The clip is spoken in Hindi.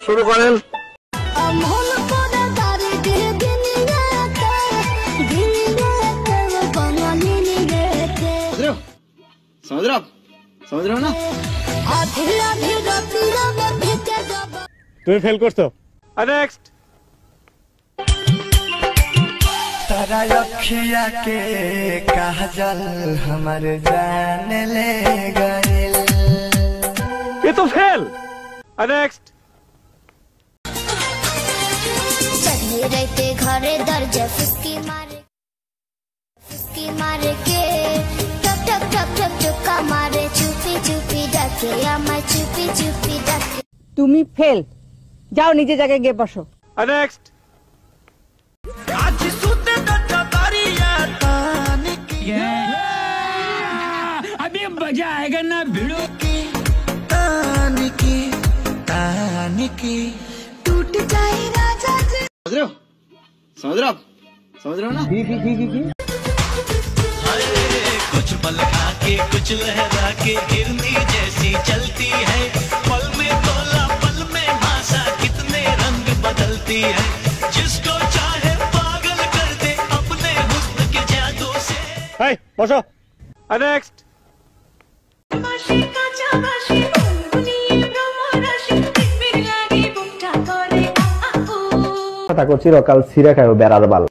শুরু করেন। তুমি ফেল করছো। নেক্সট। तारा अखिया के काजल हमर जान ले गइल। ये तो फेल। नेक्स्ट। चढ़े रहते घरे दरजा फुसकी मारे के टक टक टक टक टका मारे चुपी चुपी डाके আমায় চুপি চুপি ডাকে। তুমি ফেল, যাও নিজে জায়গায় গিয়ে বসো। नेक्स्ट। अभी मजा आएगा ना भिड़ो की टूट जाए राजा जी। समझ रहे हो ना? कुछ पल के कुछ लहरा के गिरनी जैसी चलती है, पल में तोला पल में भाषा कितने रंग बदलती है, जिसको चाहे पागल कर दे अपने हुस्न के जादू से। हाय बसो। नेक्स्ट। চিরকাল ছিঁড়ে খায় বেড়ার বাল।